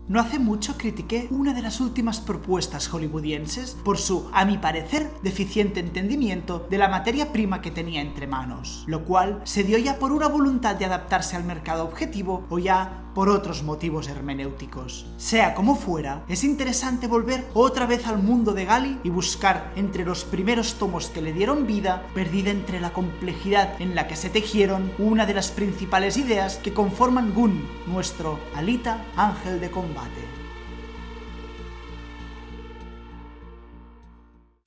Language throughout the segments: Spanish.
No hace mucho critiqué una de las últimas propuestas hollywoodienses por su, a mi parecer, deficiente entendimiento de la materia prima que tenía entre manos, lo cual se dio ya por una voluntad de adaptarse al mercado objetivo o ya por otros motivos hermenéuticos. Sea como fuera, es interesante volver otra vez al mundo de Gali y buscar entre los primeros tomos que le dieron vida, perdida entre la complejidad en la que se tejieron, una de las principales ideas que conforman Gun, nuestro Alita ángel de combate.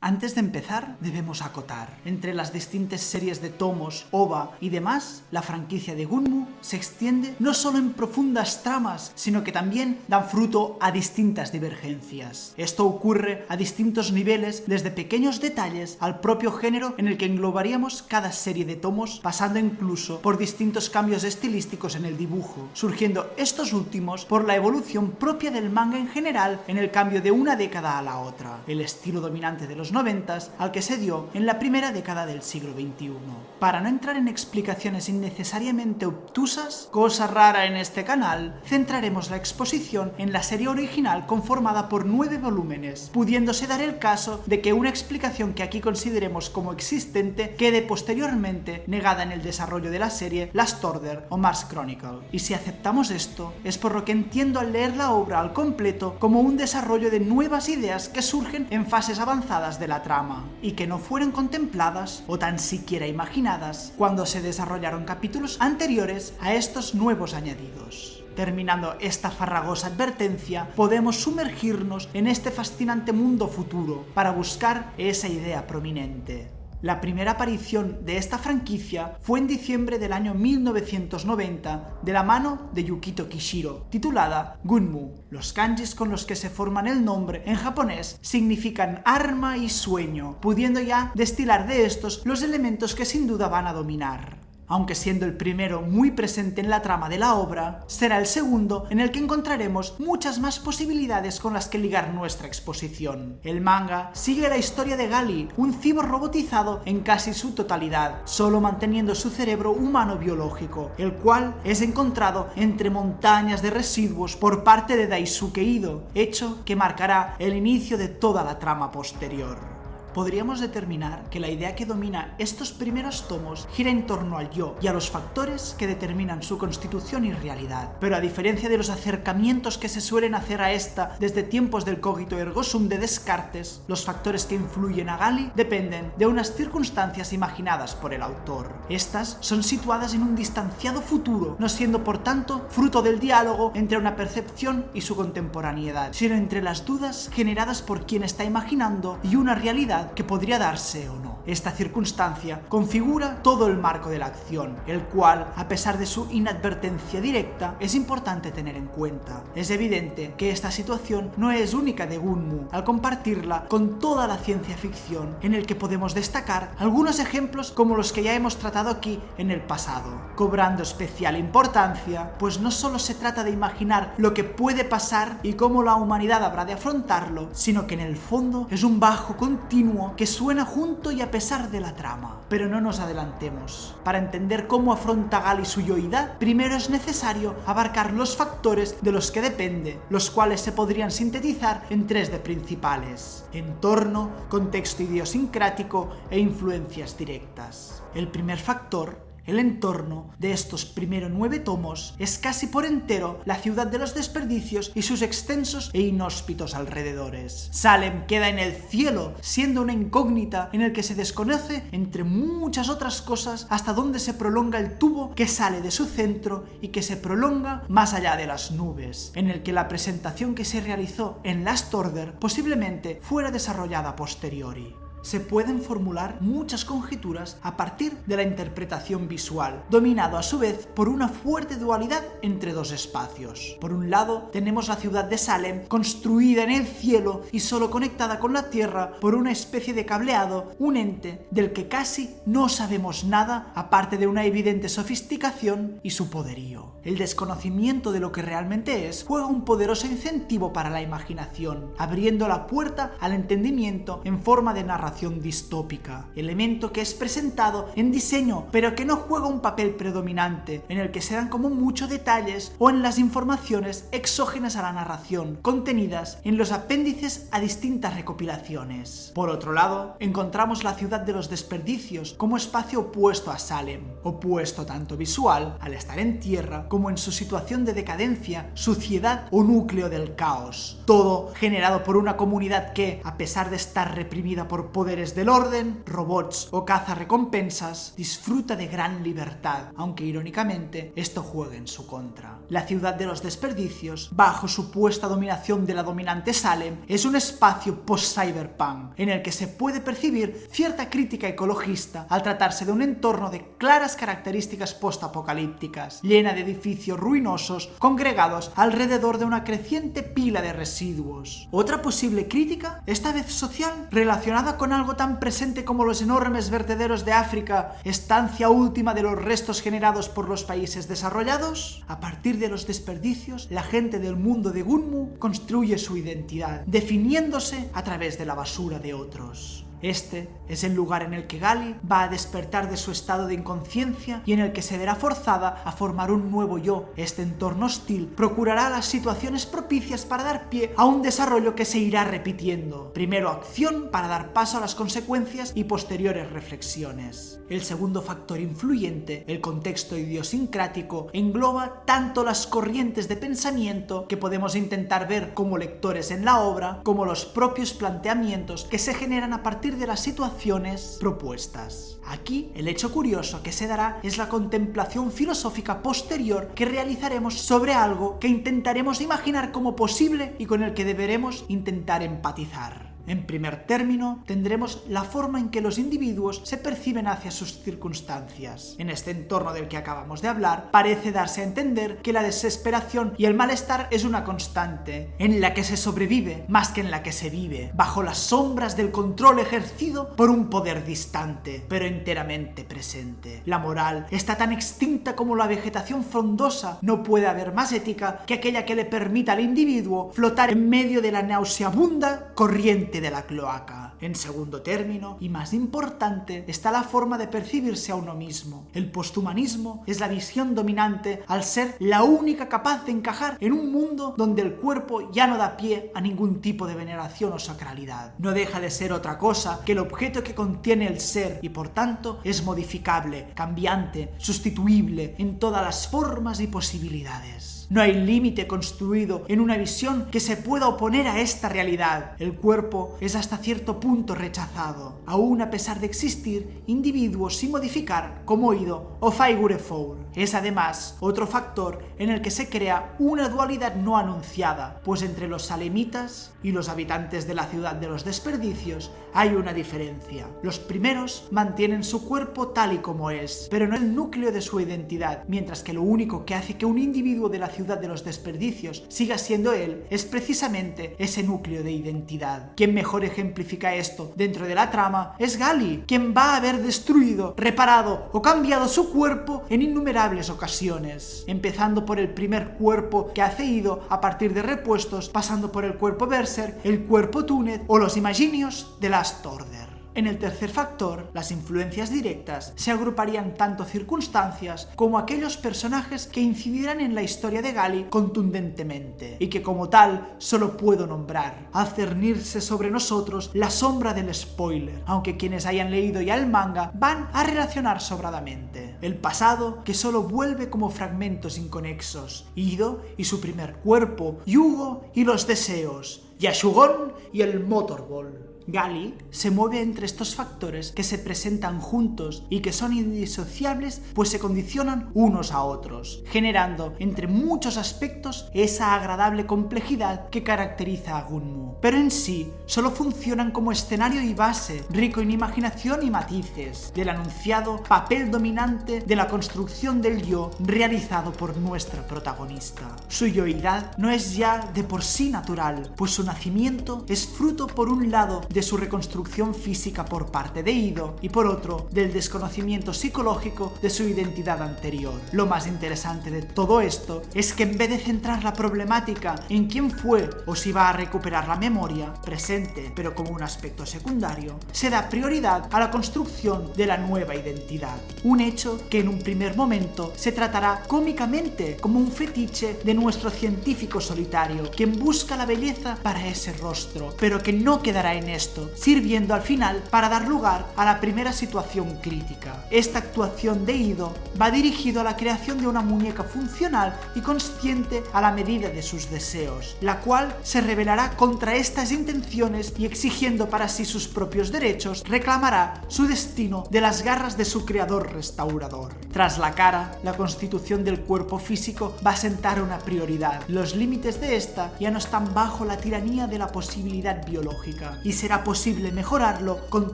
Antes de empezar, debemos acotar. Entre las distintas series de tomos, OVA y demás, la franquicia de Gunmu se extiende no solo en profundas tramas, sino que también dan fruto a distintas divergencias. Esto ocurre a distintos niveles, desde pequeños detalles al propio género en el que englobaríamos cada serie de tomos, pasando incluso por distintos cambios estilísticos en el dibujo, surgiendo estos últimos por la evolución propia del manga en general en el cambio de una década a la otra, el estilo dominante de los 90s al que se dio en la primera década del siglo XXI. Para no entrar en explicaciones innecesariamente obtusas, cosa rara en este canal, centraremos la exposición en la serie original conformada por 9 volúmenes, pudiéndose dar el caso de que una explicación que aquí consideremos como existente quede posteriormente negada en el desarrollo de la serie Last Order o Mars Chronicle. Y si aceptamos esto, es por lo que entiendo al leer la obra al completo como un desarrollo de nuevas ideas que surgen en fases avanzadas de la trama y que no fueron contempladas o tan siquiera imaginadas cuando se desarrollaron capítulos anteriores a estos nuevos añadidos. Terminando esta farragosa advertencia, podemos sumergirnos en este fascinante mundo futuro para buscar esa idea prominente. La primera aparición de esta franquicia fue en diciembre del año 1990 de la mano de Yukito Kishiro, titulada Gunmu. Los kanjis con los que se forman el nombre en japonés significan arma y sueño, pudiendo ya destilar de estos los elementos que sin duda van a dominar. Aunque siendo el primero muy presente en la trama de la obra, será el segundo en el que encontraremos muchas más posibilidades con las que ligar nuestra exposición. El manga sigue la historia de Gali, un cyborg robotizado en casi su totalidad, solo manteniendo su cerebro humano biológico, el cual es encontrado entre montañas de residuos por parte de Daisuke Ido, hecho que marcará el inicio de toda la trama posterior. Podríamos determinar que la idea que domina estos primeros tomos gira en torno al yo y a los factores que determinan su constitución y realidad. Pero a diferencia de los acercamientos que se suelen hacer a esta desde tiempos del cogito ergo sum de Descartes, los factores que influyen a Gali dependen de unas circunstancias imaginadas por el autor. Estas son situadas en un distanciado futuro, no siendo por tanto fruto del diálogo entre una percepción y su contemporaneidad, sino entre las dudas generadas por quien está imaginando y una realidad que podría darse o no. Esta circunstancia configura todo el marco de la acción, el cual, a pesar de su inadvertencia directa, es importante tener en cuenta. Es evidente que esta situación no es única de Gunmu, al compartirla con toda la ciencia ficción, en el que podemos destacar algunos ejemplos como los que ya hemos tratado aquí en el pasado, cobrando especial importancia, pues no solo se trata de imaginar lo que puede pasar y cómo la humanidad habrá de afrontarlo, sino que en el fondo es un bajo continuo que suena junto y a pesar de la trama. Pero no nos adelantemos. Para entender cómo afronta Gali su yoidad, primero es necesario abarcar los factores de los que depende, los cuales se podrían sintetizar en 3 de principales: entorno, contexto idiosincrático e influencias directas. El primer factor, el entorno de estos primeros 9 tomos, es casi por entero la ciudad de los desperdicios y sus extensos e inhóspitos alrededores. Salem queda en el cielo, siendo una incógnita en el que se desconoce, entre muchas otras cosas, hasta dónde se prolonga el tubo que sale de su centro y que se prolonga más allá de las nubes, en el que la presentación que se realizó en Last Order posiblemente fuera desarrollada a posteriori. Se pueden formular muchas conjeturas a partir de la interpretación visual, dominado a su vez por una fuerte dualidad entre 2 espacios. Por un lado, tenemos la ciudad de Salem, construida en el cielo y solo conectada con la tierra por una especie de cableado, un ente del que casi no sabemos nada, aparte de una evidente sofisticación y su poderío. El desconocimiento de lo que realmente es juega un poderoso incentivo para la imaginación, abriendo la puerta al entendimiento en forma de narración información distópica, elemento que es presentado en diseño pero que no juega un papel predominante, en el que se dan como mucho detalles o en las informaciones exógenas a la narración, contenidas en los apéndices a distintas recopilaciones. Por otro lado, encontramos la ciudad de los desperdicios como espacio opuesto a Salem, opuesto tanto visual, al estar en tierra, como en su situación de decadencia, suciedad o núcleo del caos. Todo generado por una comunidad que, a pesar de estar reprimida por poderes del orden, robots o cazarrecompensas, disfruta de gran libertad, aunque irónicamente esto juega en su contra. La ciudad de los desperdicios, bajo supuesta dominación de la dominante Salem, es un espacio post-cyberpunk en el que se puede percibir cierta crítica ecologista al tratarse de un entorno de claras características post-apocalípticas, llena de edificios ruinosos congregados alrededor de una creciente pila de residuos. Otra posible crítica, esta vez social, relacionada con algo tan presente como los enormes vertederos de África, estancia última de los restos generados por los países desarrollados. A partir de los desperdicios, la gente del mundo de Gunmu construye su identidad, definiéndose a través de la basura de otros. Este es el lugar en el que Gali va a despertar de su estado de inconsciencia y en el que se verá forzada a formar un nuevo yo. Este entorno hostil procurará las situaciones propicias para dar pie a un desarrollo que se irá repitiendo. Primero acción para dar paso a las consecuencias y posteriores reflexiones. El segundo factor influyente, el contexto idiosincrático, engloba tanto las corrientes de pensamiento que podemos intentar ver como lectores en la obra, como los propios planteamientos que se generan a partir de las situaciones propuestas. Aquí, el hecho curioso que se dará es la contemplación filosófica posterior que realizaremos sobre algo que intentaremos imaginar como posible y con el que deberemos intentar empatizar. En primer término, tendremos la forma en que los individuos se perciben hacia sus circunstancias. En este entorno del que acabamos de hablar, parece darse a entender que la desesperación y el malestar es una constante, en la que se sobrevive más que en la que se vive, bajo las sombras del control ejercido por un poder distante, pero enteramente presente. La moral está tan extinta como la vegetación frondosa. No puede haber más ética que aquella que le permita al individuo flotar en medio de la nauseabunda corriente de la cloaca. En segundo término, y más importante, está la forma de percibirse a uno mismo. El posthumanismo es la visión dominante al ser la única capaz de encajar en un mundo donde el cuerpo ya no da pie a ningún tipo de veneración o sacralidad. No deja de ser otra cosa que el objeto que contiene el ser y por tanto es modificable, cambiante, sustituible en todas las formas y posibilidades. No hay límite construido en una visión que se pueda oponer a esta realidad. El cuerpo es hasta cierto punto rechazado, aún a pesar de existir individuos sin modificar como Ido o Figure 4. Es además otro factor en el que se crea una dualidad no anunciada, pues entre los salemitas y los habitantes de la ciudad de los desperdicios hay una diferencia. Los primeros mantienen su cuerpo tal y como es, pero no el núcleo de su identidad, mientras que lo único que hace que un individuo de la ciudad de los desperdicios siga siendo él es precisamente ese núcleo de identidad. Quien mejor ejemplifica esto dentro de la trama es Gali, quien va a haber destruido, reparado o cambiado su cuerpo en innumerables ocasiones, empezando por el primer cuerpo que ha Ido a partir de repuestos, pasando por el cuerpo Berserk, el cuerpo Túnez o los Imaginios de Last Order. En el tercer factor, las influencias directas se agruparían tanto circunstancias como aquellos personajes que incidirán en la historia de Gali contundentemente, y que como tal solo puedo nombrar, al cernirse sobre nosotros la sombra del spoiler, aunque quienes hayan leído ya el manga van a relacionar sobradamente. El pasado que solo vuelve como fragmentos inconexos, Ido y su primer cuerpo, Yugo y los deseos, Yashugon y el Motorball. Gali se mueve entre estos factores que se presentan juntos y que son indisociables, pues se condicionan unos a otros, generando entre muchos aspectos esa agradable complejidad que caracteriza a Gunmu. Pero en sí solo funcionan como escenario y base, rico en imaginación y matices, del anunciado papel dominante de la construcción del yo realizado por nuestra protagonista. Su yoidad no es ya de por sí natural, pues su nacimiento es fruto por un lado de su reconstrucción física por parte de Ido y por otro del desconocimiento psicológico de su identidad anterior. Lo más interesante de todo esto es que en vez de centrar la problemática en quién fue o si va a recuperar la memoria presente, pero como un aspecto secundario, se da prioridad a la construcción de la nueva identidad. Un hecho que en un primer momento se tratará cómicamente como un fetiche de nuestro científico solitario, quien busca la belleza para ese rostro, pero que no quedará en esto, sirviendo al final para dar lugar a la primera situación crítica. Esta actuación de Ido va dirigido a la creación de una muñeca funcional y consciente a la medida de sus deseos, la cual se rebelará contra estas intenciones y exigiendo para sí sus propios derechos, reclamará su destino de las garras de su creador restaurador. Tras la cara, la constitución del cuerpo físico va a sentar una prioridad. Los límites de esta ya no están bajo la tiranía de la posibilidad biológica y será posible mejorarlo con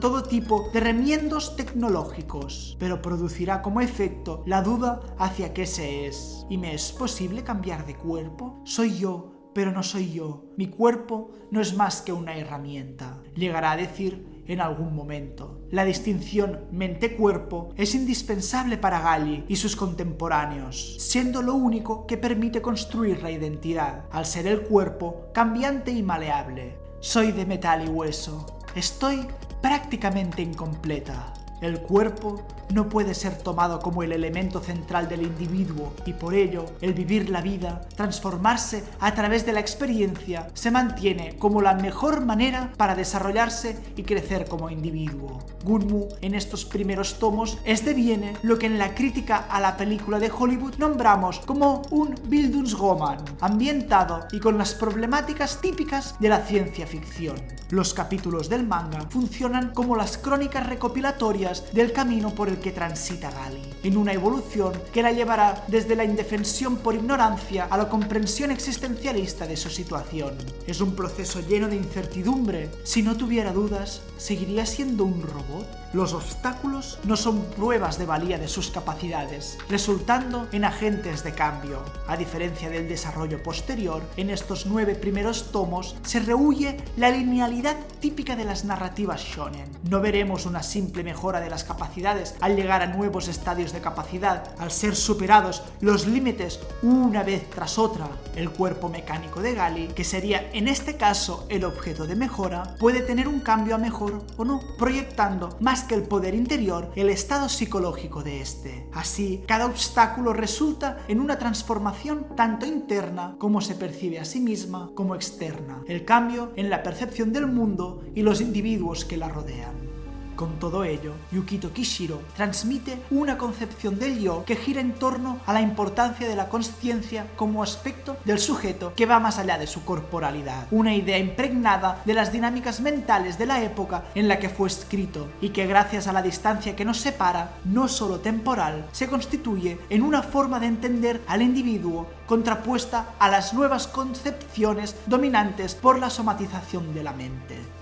todo tipo de remiendos tecnológicos, pero producirá como efecto la duda hacia qué se es. ¿Y me es posible cambiar de cuerpo? Soy yo, pero no soy yo. Mi cuerpo no es más que una herramienta. Llegará a decir en algún momento. La distinción mente-cuerpo es indispensable para Galli y sus contemporáneos, siendo lo único que permite construir la identidad, al ser el cuerpo cambiante y maleable. Soy de metal y hueso. Estoy prácticamente incompleta. El cuerpo no puede ser tomado como el elemento central del individuo y por ello el vivir la vida, transformarse a través de la experiencia, se mantiene como la mejor manera para desarrollarse y crecer como individuo. Gunmu en estos primeros tomos deviene lo que en la crítica a la película de Hollywood nombramos como un Bildungsroman, ambientado y con las problemáticas típicas de la ciencia ficción. Los capítulos del manga funcionan como las crónicas recopilatorias del camino por el que transita Galli, en una evolución que la llevará desde la indefensión por ignorancia a la comprensión existencialista de su situación. Es un proceso lleno de incertidumbre. Si no tuviera dudas, ¿seguiría siendo un robot? Los obstáculos no son pruebas de valía de sus capacidades, resultando en agentes de cambio. A diferencia del desarrollo posterior, en estos 9 primeros tomos se rehúye la linealidad típica de las narrativas shonen. No veremos una simple mejora de las capacidades al llegar a nuevos estadios de capacidad, al ser superados los límites una vez tras otra. El cuerpo mecánico de Galli, que sería en este caso el objeto de mejora, puede tener un cambio a mejor o no, proyectando más que el poder interior, el estado psicológico de este. Así, cada obstáculo resulta en una transformación tanto interna como se percibe a sí misma como externa, el cambio en la percepción del mundo y los individuos que la rodean. Con todo ello, Yukito Kishiro transmite una concepción del yo que gira en torno a la importancia de la consciencia como aspecto del sujeto que va más allá de su corporalidad, una idea impregnada de las dinámicas mentales de la época en la que fue escrito y que gracias a la distancia que nos separa, no solo temporal, se constituye en una forma de entender al individuo contrapuesta a las nuevas concepciones dominantes por la somatización de la mente.